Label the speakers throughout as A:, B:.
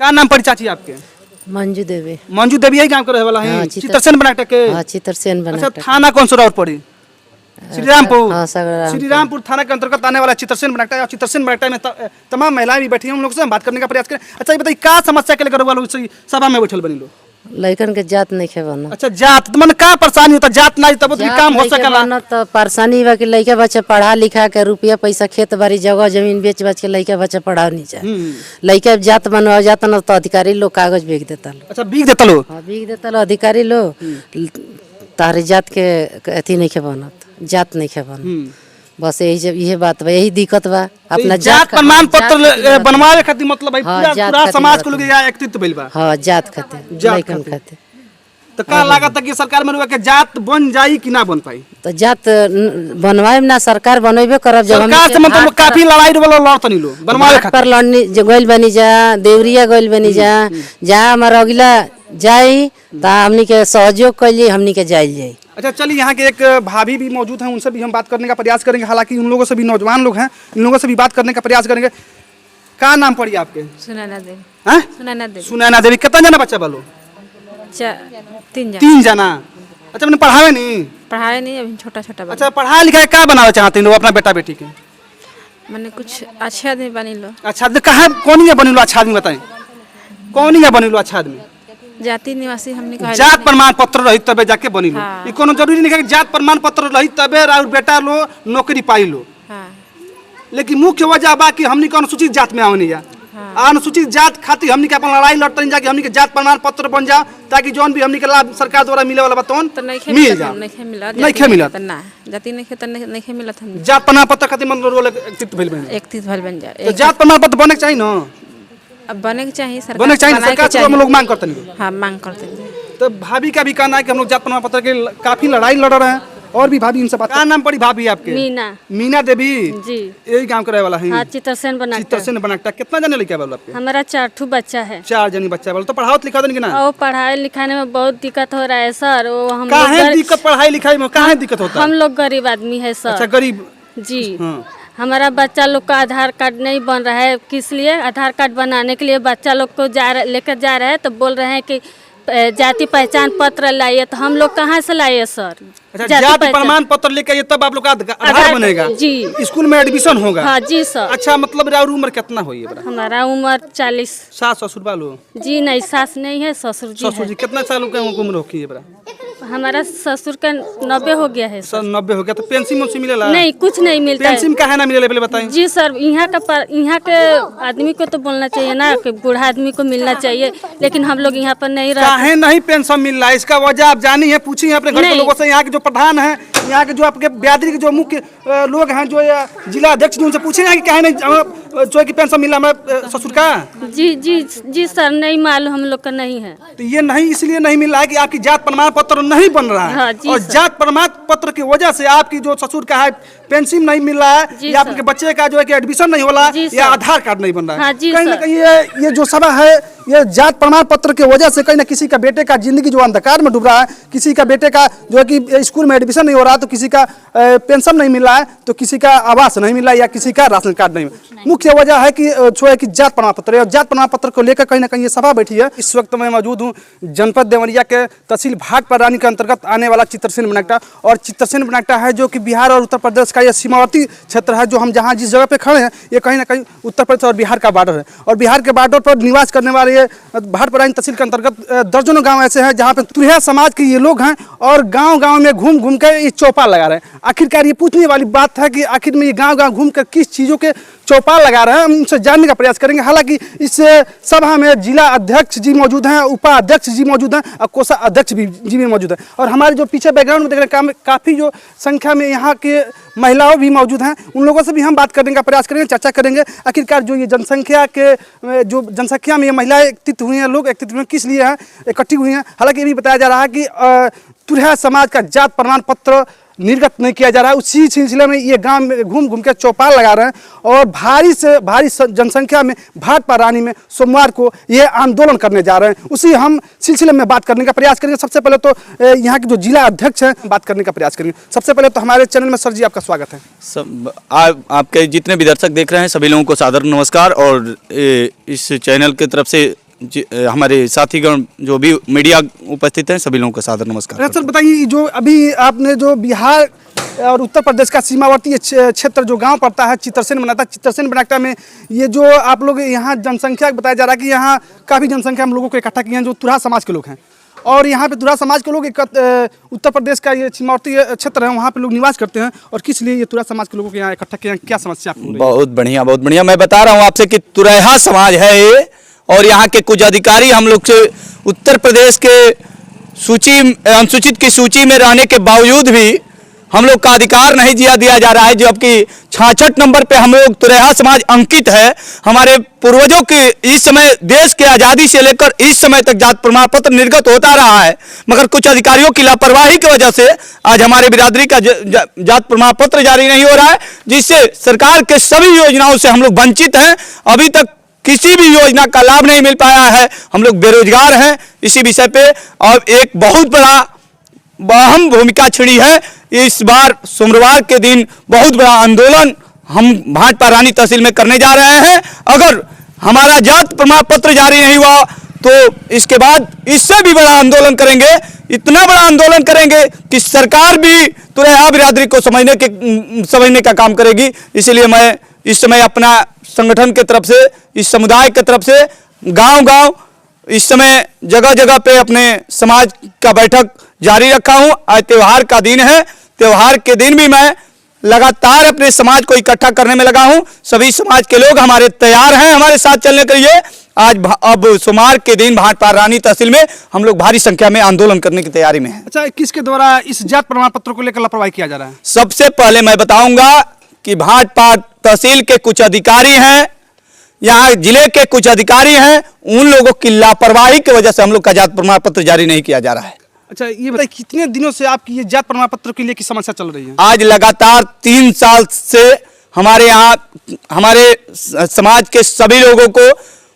A: क्या नाम पड़ी चाची आपके?
B: मंजू देवी।
A: मंजू देवी यही काम करे वाला है?
B: हाँ,
A: चित्रसेन बनाटा के?
B: हाँ, चित्रसेन बनाटा।
A: अच्छा, थाना कौन सा रोड पड़ी? श्रीरामपुर।
B: हाँ,
A: श्रीरामपुर थाना के अंतर्गत आने वाला चित्रसेन बनाटा है। और चित्रसेन बनाटा में तमाम महिलाएं भी बैठी हैं, उन लोगों से हम बात करने का प्रयास करें। अच्छा, ये बताइए क्या समस्या के लेकर वालों सभा में बैठल बनी लोग?
B: लड़कन के जात नहीं खेबना।
A: अच्छा, जात तो मन का परेशानी होता? जात नहीं तब तो काम हो सकला।
B: तो परेशानी बा कि लड़का बच्चा पढ़ा लिखा के रुपया पैसा खेत बाड़ी जगह जमीन बेच बच के लड़का बच्चा पढ़ा नहीं चाहे। लड़का जात बनवा जाता ना तो अधिकारी लोग कागज बेच देता लो।
A: अच्छा, बीक देता लो?
B: हाँ, बीक देता लो अधिकारी लोग। तारे जात के अथी नहीं खेबना, जात नहीं खेबना। बस यही बात बा, यही दिक्कत बा। अपना
A: जात प्रमाण पत्र बनवावे खातिर मतलब भाई पूरा समाज को लोग एकत्रित भइल बा।
B: हां, जात खातिर, लड़कन खातिर।
A: तो का लागत है कि सरकार में के जात बन जाई कि ना बन पाई?
B: तो जात बनवाए ना, सरकार बनवेबे करब। जब
A: सरकार से मतलब काफी लड़ाई वाला लड़तनी लो बनवावे खातिर
B: पर लड़नी गोइल बनी जा, देवरिया गोइल बनी जा, जहां हमारा अगला जाई ता हमनी के सहयोग कइली, हमनी के जाइल जाई।
A: अच्छा, चलिए यहाँ के एक भाभी भी मौजूद हैं, उनसे भी हम बात करने का प्रयास करेंगे। हालांकि उन लोगों से भी नौजवान लोग हैं, इन लोगों से भी बात करने का प्रयास करेंगे। क्या नाम पड़ी आपके?
C: सुनैना देवी।
A: हैं?
C: सुनैना देवी।
A: सुनैना देवी। कितना जना बच्चा बोलो?
C: 3
A: जना। अच्छा, मैंने पढ़ावे नहीं?
C: पढ़ाए नहीं, अभी छोटा छोटा।
A: अच्छा, पढ़ाई लिखाई क्या बनाना चाहते हैं लोग अपना बेटा बेटी के?
C: मैंने कुछ अच्छे आदमी बनी लो।
A: अच्छा, कहाँ कौन बनी लो अच्छा आदमी बताएं? कौन बनी लो अच्छा आदमी?
C: जाति निवासी हमने कहा।
A: जात प्रमाण पत्र रही तबे जाके बनी लो। ये कोनो जरूरी नहीं है कि जात प्रमाण पत्र रही तबे और बेटा लो नौकरी पाई लो।
C: हाँ।
A: लेकिन मुख्य वजह बा कि हमनी के अनुसूचित जात में आवनी जा। अनुसूचित जात खातिर हमनी के अपन लड़ाई लड़तनी जा कि हमनी के जात प्रमाण पत्र बन जा, ताकि जौन भी हमनी के लाभ सरकार द्वारा मिले वाला बतौन मिल जा।
C: नहीं मिला
A: ना
C: जाति नहीं मिला था।
A: जात प्रमाण पत्र खातिर मतलब रोल एकत्रित भइल बन।
C: एकत्रित भइल बन जा।
A: तो जात प्रमाण पत्र बने के चाहिए ना?
C: अब बने के चाहिए, सरकार
A: बने के चाहिए, सरकार से हम लोग मांग करते हैं।
C: हाँ, मांग करते हैं।
A: तो भाभी का भी कहना है कि हम लोग जात प्रमाण पत्र के काफी लड़ाई लड़ रहे हैं। और भी भाभी इनसे बात। क्या नाम पड़ी भाभी आपके?
D: मीना।
A: मीना देवी
D: जी,
A: यही काम करे वाला है?
D: हाँ, चित्रसेन बनाटा।
A: चित्रसेन बनाटा। कितना जने लिखा बोलो आपके?
D: हमारा 4 बच्चा है।
A: 4 जनी बच्चा बोलो। तो पढ़ाओ लिखा देंगे ना?
D: और पढ़ाई लिखाने में बहुत दिक्कत हो रहा है सर। वो हम
A: काहे दिक्कत पढ़ाई लिखाई में काहे दिक्कत होता है?
D: हम लोग गरीब आदमी है सर।
A: अच्छा, गरीब
D: जी।
A: हाँ।
D: हमारा बच्चा लोग का आधार कार्ड नहीं बन रहा है। किस लिए? आधार कार्ड बनाने के लिए बच्चा लोग को लेकर जा रहे हैं तो बोल रहे हैं कि जाति पहचान पत्र लाइए। तो हम लोग कहाँ से लाइए सर?
A: अच्छा, जाति प्रमाण पत्र लेकर ये तब आप लोग का आधार बनेगा?
D: जी।
A: स्कूल में एडमिशन होगा?
D: हाँ जी सर।
A: अच्छा, मतलब उम्र कितना हुई है?
D: हमारा उम्र 40।
A: सास ससुर वालो?
D: जी नहीं, सास नहीं है, ससुर जी।
A: ससुर जी कितना साल का उम्र होगी है?
D: हमारा ससुर का 90 हो गया है सर।
A: 90 हो गया। तो पेंशन मुझसे मिलेला?
D: नहीं, कुछ नहीं मिलता।
A: पेंशन काहे ना मिले पहले बताएं?
D: जी सर, यहाँ के आदमी को तो बोलना चाहिए ना कि बूढ़ा आदमी को मिलना चाहिए, लेकिन हम लोग यहाँ पर नहीं रहते।
A: काहे नहीं पेंशन मिल रहा है? इसका वजह आप जानी है, पूछी है अपने घर के लोगों से। यहाँ के जो प्रधान है, यहाँ के जो आपके ब्यादरी के जो मुख्य लोग हैं, जो जिला अध्यक्ष जी, उनसे पूछे हैं कि काहे नहीं जो की पेंशन मिला हमारे ससुर का?
D: जी जी जी सर, नहीं मालूम, हम लोग का नहीं है।
A: तो ये नहीं इसलिए नहीं मिल रहा है कि आपकी जात प्रमाण पत्र नहीं बन रहा है।
D: हाँ,
A: और जात प्रमाण पत्र की वजह से आपकी जो ससुर का है पेंशन नहीं मिल रहा है, या आपके बच्चे का जो है कि एडमिशन नहीं हो रहा है, या आधार कार्ड नहीं बन रहा है।
D: हाँ,
A: कहीं ना कहीं ये जो सभा है, ये जात प्रमाण पत्र की वजह से कहीं ना किसी का बेटे का जिंदगी जो अंधकार में डूब रहा है, किसी का बेटे का जो है कि स्कूल में एडमिशन नहीं हो रहा, तो किसी का पेंशन नहीं मिल रहा है, तो किसी का आवास नहीं मिल रहा है, या किसी का राशन कार्ड नहीं। मुख्य वजह है कि जो है कि जात प्रमाण पत्र, और जात प्रमाण पत्र को लेकर कहीं ना कहीं ये सभा बैठी है। इस वक्त मैं मौजूद हूँ जनपद देवरिया के तहसील भाटपारानी के अंतर्गत आने वाला चित्रसेन बनाटा। और चित्रसेन बनाटा है जो कि बिहार और उत्तर प्रदेश का यह सीमावर्ती क्षेत्र है। जो हम जहाँ जिस जगह पे खड़े हैं, ये कहीं ना कहीं उत्तर प्रदेश और बिहार का बॉर्डर है। और बिहार के बॉर्डर पर निवास करने वाले ये भाटपारानी तहसील के अंतर्गत दर्जनों गाँव ऐसे हैं जहाँ पे तुरैया समाज के ये लोग हैं, और गाँव-गाँव में घूम घूम कर ये चौपाल लगा रहे हैं। आखिरकार ये पूछने वाली बात है कि आखिर में ये गाँव-गाँव घूम कर किस चीज़ों के चौपाल लगा रहे हैं, हम उनसे जानने का प्रयास करेंगे। हालांकि इस सभा में जिला अध्यक्ष जी मौजूद हैं, उपाध्यक्ष जी मौजूद हैं, और कोषाध्यक्ष जी भी मौजूद हैं। और हमारे जो पीछे बैकग्राउंड में देख रहे हैं, काफ़ी जो संख्या में यहाँ के महिलाओं भी मौजूद हैं। उन लोगों से भी हम बात करने का प्रयास करेंगे, चर्चा करेंगे आखिरकार जो ये जनसंख्या में ये महिलाएं एकत्रित हुई हैं, लोग एकत्रित हुए किस लिए हैं, इकट्ठी हुई हैं। हालांकि ये भी बताया जा रहा है कि तुरैया समाज का जात प्रमाण पत्र निर्गत नहीं किया जा रहा है। उसी सिलसिले में ये गांव में घूम घूम के चौपाल लगा रहे हैं, और भारी से भारी जनसंख्या में भाटपारानी में सोमवार को ये आंदोलन करने जा रहे हैं। उसी हम सिलसिले में बात करने का प्रयास करेंगे। सबसे पहले तो यहाँ के जो जिला अध्यक्ष हैं बात करने का प्रयास करेंगे। सबसे पहले तो हमारे चैनल में सर जी आपका स्वागत है।
E: सब आपके जितने भी दर्शक देख रहे हैं सभी लोगों को सादर नमस्कार। और इस चैनल की तरफ से हमारे साथीगण जो भी मीडिया उपस्थित हैं सभी लोगों का सादर नमस्कार।
A: अच्छा सर बताइए, जो अभी आपने जो बिहार और उत्तर प्रदेश का सीमावर्ती क्षेत्र जो गांव पड़ता है चित्रसेन बनाता, चित्रसेन बनाता में ये जो आप लोग यहाँ जनसंख्या बताया जा रहा है कि यहाँ काफ़ी जनसंख्या हम लोगों को इकट्ठा किए हैं जो तुरहा समाज के लोग हैं, और यहाँ पे तुरहा समाज के लोग उत्तर प्रदेश का ये सीमावर्ती क्षेत्र है वहाँ पे लोग निवास करते हैं, और किस लिए ये तुरहा समाज के लोगों को यहाँ इकट्ठा किया, क्या समस्या आपको?
E: बहुत बढ़िया बहुत बढ़िया। मैं बता रहा हूँ आपसे कि तुरहा समाज है ये, और यहाँ के कुछ अधिकारी हम लोग से उत्तर प्रदेश के अनुसूचित की सूची में रहने के बावजूद भी हम लोग का अधिकार नहीं दिया जा रहा है, जबकि 66 नंबर पे हम लोग तुरहा समाज अंकित है। हमारे पूर्वजों के इस समय देश के आज़ादी से लेकर इस समय तक जात प्रमाण पत्र निर्गत होता रहा है, मगर कुछ अधिकारियों की लापरवाही की वजह से आज हमारे बिरादरी का जात प्रमाण पत्र जारी नहीं हो रहा है, जिससे सरकार के सभी योजनाओं से हम लोग वंचित हैं। अभी तक किसी भी योजना का लाभ नहीं मिल पाया है, हम लोग बेरोजगार हैं। इसी विषय पे और एक बहुत बड़ा अहम भूमिका छिड़ी है। इस बार सोमवार के दिन बहुत बड़ा आंदोलन हम भाटपा रानी तहसील में करने जा रहे हैं। अगर हमारा जात प्रमाण पत्र जारी नहीं हुआ तो इसके बाद इससे भी बड़ा आंदोलन करेंगे, इतना बड़ा आंदोलन करेंगे कि सरकार भी तुरहा बिरादरी को समझने का काम करेगी। इसलिए मैं इस समय अपना संगठन के तरफ से, इस समुदाय के तरफ से गांव-गांव इस समय जगह जगह पे अपने समाज का बैठक जारी रखा हूं। आज त्यौहार का दिन है, त्यौहार के दिन भी मैं लगातार अपने समाज को इकट्ठा करने में लगा हूं। सभी समाज के लोग हमारे तैयार हैं हमारे साथ चलने के लिए। आज अब सोमवार के दिन भाटपा रानी तहसील में हम लोग भारी संख्या में आंदोलन करने की तैयारी में हैं।
A: अच्छा, किसके द्वारा इस जात प्रमाण पत्र को लेकर लापरवाही किया जा रहा है?
E: सबसे पहले मैं बताऊंगा कि भाटपा तहसील के कुछ अधिकारी हैं, यहाँ जिले के कुछ अधिकारी हैं, उन लोगों की लापरवाही की वजह से हम लोग का जात प्रमाण पत्र जारी नहीं किया जा रहा है।
A: अच्छा, ये बताइए कितने दिनों से आपकी ये जात प्रमाण पत्र के लिए की समस्या चल रही है?
E: आज लगातार 3 साल से हमारे यहाँ हमारे समाज के सभी लोगों को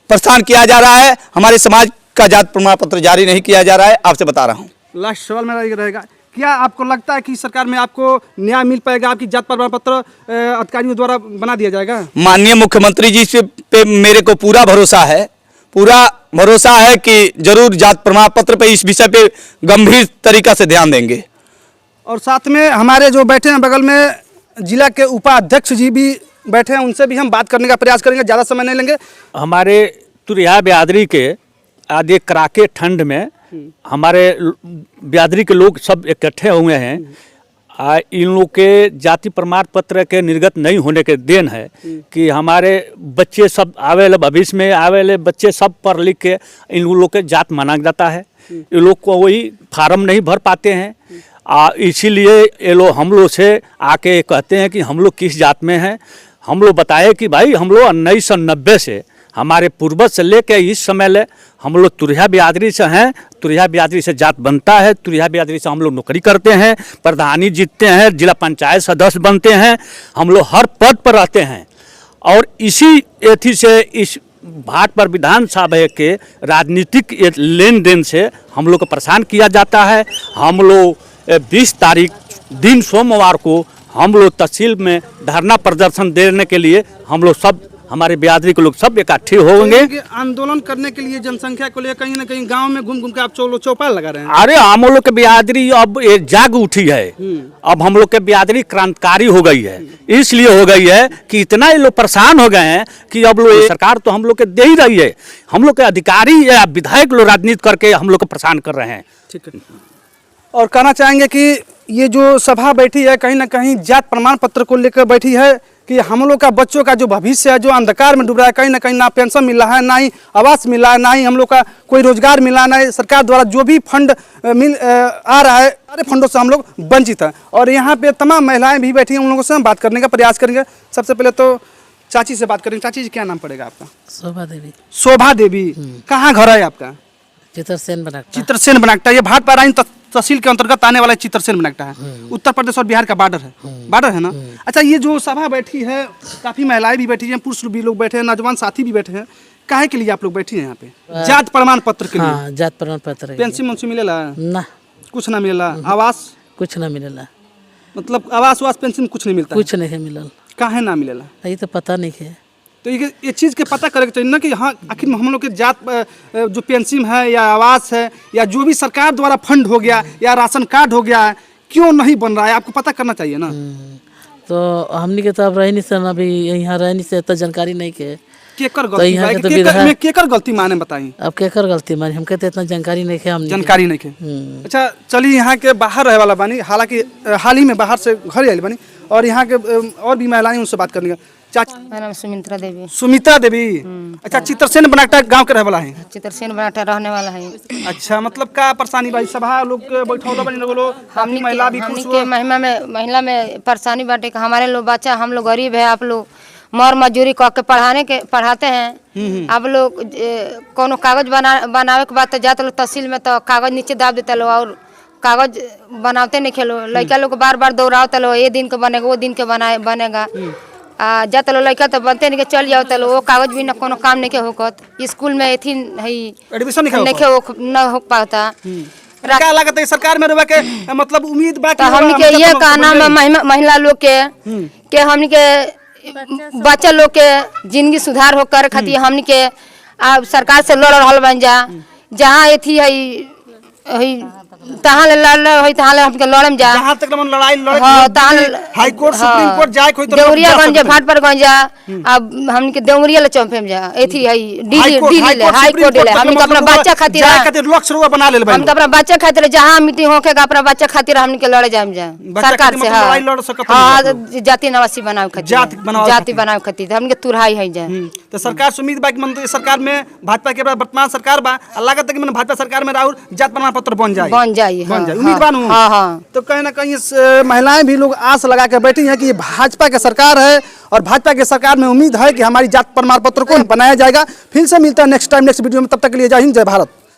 E: परेशान किया जा रहा है। हमारे समाज का जात प्रमाण पत्र जारी नहीं किया जा रहा है, आपसे बता रहा हूँ। लास्ट
A: सवाल मेरा ये रहेगा, क्या आपको लगता है कि सरकार में आपको न्याय मिल पाएगा? आपकी जात प्रमाण पत्र अधिकारियों द्वारा बना दिया जाएगा?
E: माननीय मुख्यमंत्री जी पे मेरे को पूरा भरोसा है कि जरूर जात प्रमाण पत्र पे इस विषय पे गंभीर तरीका से ध्यान देंगे।
A: और साथ में हमारे जो बैठे हैं बगल में जिला के उपाध्यक्ष जी भी बैठे हैं, उनसे भी हम बात करने का प्रयास करेंगे, ज़्यादा समय नहीं लेंगे।
F: हमारे तुरहा बिरादरी के आदि कड़ाके ठंड में हमारे बिरादरी के लोग सब इकट्ठे हुए हैं। इन लोग के जाति प्रमाण पत्र के निर्गत नहीं होने के देन है कि हमारे बच्चे सब आवेले भविष्य में आवेले बच्चे सब पढ़ लिख के इन लोग के जात माना जाता है। ये लोग को वही फार्म नहीं भर पाते हैं, इसीलिए ये लोग हम लोग से आके कहते हैं कि हम लोग किस जात में हैं। हम लोग बताए कि भाई हम लोग 1990 से हमारे पूर्वज से लेके इस समय ले हम लोग तुरहा बिरादरी से हैं। तुरहा बिरादरी से जात बनता है, तुरहा बिरादरी से हम लोग नौकरी करते हैं, प्रधानी जीतते हैं, जिला पंचायत सदस्य बनते हैं, हम लोग हर पद पर रहते हैं। और इसी एथी से इस भाटपा विधानसभा के राजनीतिक लेन देन से हम लोग को परेशान किया जाता है। हम लोग 20 तारीख दिन सोमवार को हम लोग तहसील में धरना प्रदर्शन देने के लिए हम लोग सब हमारे बिरादरी के लोग सब इकट्ठे होंगे।
A: आंदोलन करने के लिए जनसंख्या को लेकर कहीं ना कहीं गांव में घूम घूम के आप चौपाल लगा रहे हैं।
F: अरे हम लोग के बिरादरी अब जाग उठी है, अब हम लोग के बिरादरी क्रांतिकारी हो गई है। इसलिए हो गई है कि इतना ये लोग परेशान हो गए हैं कि अब लोग सरकार तो हम लोग के दे ही रही है, हम लोग के अधिकारी या विधायक लोग राजनीति करके हम लोग को परेशान कर रहे हैं।
A: ठीक है, और कहना चाहेंगे कि ये जो सभा बैठी है कहीं ना कहीं जात प्रमाण पत्र को लेकर बैठी है कि हम लोग का बच्चों का जो भविष्य है जो अंधकार में डूब रहा है, कहीं ना कहीं ना पेंशन मिल रहा है, ना ही आवास मिल रहा है, ना ही हम लोग का कोई रोजगार मिल रहा है, ना ही सरकार द्वारा जो भी फंड आ रहा है सारे फंडों से हम लोग वंचित हैं। और यहाँ पे तमाम महिलाएं भी बैठी हैं, उन लोगों से हम बात करने का प्रयास करेंगे। सबसे पहले तो चाची से बात करेंगे। चाची जी, क्या नाम पड़ेगा आपका?
B: शोभा देवी।
A: शोभा देवी, कहाँ घर है आपका?
B: चित्रसेन बनाकटा।
A: चित्रसेन बनाकटा, ये भाटपा रानी तहसील के अंतर्गत आने वाला चित्रसेन बनाकटा है, उत्तर प्रदेश और बिहार का बॉर्डर है ना। अच्छा, ये जो सभा बैठी है काफी महिलाएं भी बैठी हैं, पुरुष भी लोग बैठे हैं, नौजवान साथी भी बैठे हैं, काहे के लिए आप लोग बैठी हैं यहाँ पे? जात प्रमाण पत्र के लिए।
B: हाँ, जात प्रमाण पत्र।
A: पेंशन वेंशन मिलेला?
B: ना,
A: कुछ ना मिलेला। आवास?
B: कुछ ना मिलेला।
A: मतलब आवास वास पेंशन कुछ नहीं मिलता?
B: कुछ नहीं मिलल।
A: काहे ना मिलेला?
B: ये तो पता नहीं है।
A: तो ये चीज़ के पता करे के चाहिए ना कि हाँ आखिर हम लोग के जात जो पेंशन है या आवास है या जो भी सरकार द्वारा फंड हो गया या राशन कार्ड हो गया है क्यों नहीं बन रहा है, आपको पता करना चाहिए ना।
G: तो हमनी के तो अब रह नहीं सन, अभी यहाँ रह नहीं से तो जानकारी नहीं के
A: केकर
G: तो यहाँ के तो
A: गलती केकर गलती माने बताई,
G: अब केकर गलती मानी हमके तो इतना जानकारी नहीं है, हमनी
A: जानकारी नहीं है। अच्छा चलिए यहाँ के बाहर रहे वाला बानी, हालांकि हाल ही में बाहर से घर आए बानी और यहाँ के और भी महिलाएं उनसे बात करनी है। चाची
H: मेरा नाम सुमित्रा देवी।
A: सुमित्रा देवी, अच्छा चित्रसेन बनाटा गांव के रहे वाला है।
H: चित्रसेन बनाटा रहने वाला है।
A: अच्छा मतलब का परेशानी भाई सभा लोग बैठौला बनी लोग
H: हमनी
A: महिला भी
H: हमनी के महिला में परेशानी बाटे कि हमारे लोग बच्चा हम लोग गरीब है, आप लोग मर मजदूरी कह के पढ़ाते हैं। आप लोग कोनो कागज बनावे के बाद तो जाते लोग तहसील में तो कागज नीचे दाब देते लो और कागज बनाते नहीं खेलो, लड़का लोग बार बार दौड़ाते लो, ये दिन के बनेगा वो दिन के बनेगा जाते लो लड़का तो बनते नहीं के चल जाओ तलो, वो कागज भी न कोनो काम नहीं के होकत, स्कूल में एथी है
A: एडमिशन
H: नहीं हो पाता।
A: क्या लागत है सरकार में रहे के मतलब उम्मीद बा
H: तो हमनी के ये कहना में महिला लोग के हमनी के बच्चा लोग के जिंदगी सुधार हो कर खातिर हमनी के अब सरकार से लड़ रहल बन जा, जहाँ एथी है तहाँ लड़ होई तहाँ हमके लड़म जा,
A: जहाँ तक मन लड़ाई लड़े
H: हां तहाँ
A: हाई कोर्ट सुप्रीम कोर्ट जाए कोई तो
H: देवरियागंज भाट पर गंज जा, अब हमनी के देवरिया ले चंपे में जा, एथी है दिल्ली हाई कोर्ट ले हमनी के अपना बच्चा खातिर
A: लक्ष्य रुआ बना ले
H: हम अपना बच्चा खातिर जहाँ मीटिंग होखेगा अपना बच्चा खातिर हमनी के लड़े जाम जा सरकार से। हां जाति नवासी बनावे खातिर जाति बनावे खातिर हमनी के तुरहाई है जा।
A: तो सरकार से उम्मीद बा कि मंत्री सरकार में भाजपा के वर्तमान सरकार बा लागत है कि भाजपा सरकार में राहुल जात प्रमाण पत्र बन जाए उम्मीद बानू। तो कहीं ना कहीं महिलाएं भी लोग आस लगा के बैठी हैं कि भाजपा की सरकार है और भाजपा की सरकार में उम्मीद है कि हमारी जात प्रमाण पत्र को बनाया जाएगा। फिर से मिलता है नेक्स्ट टाइम नेक्स्ट वीडियो में, तब तक के लिए जय हिंद जय भारत।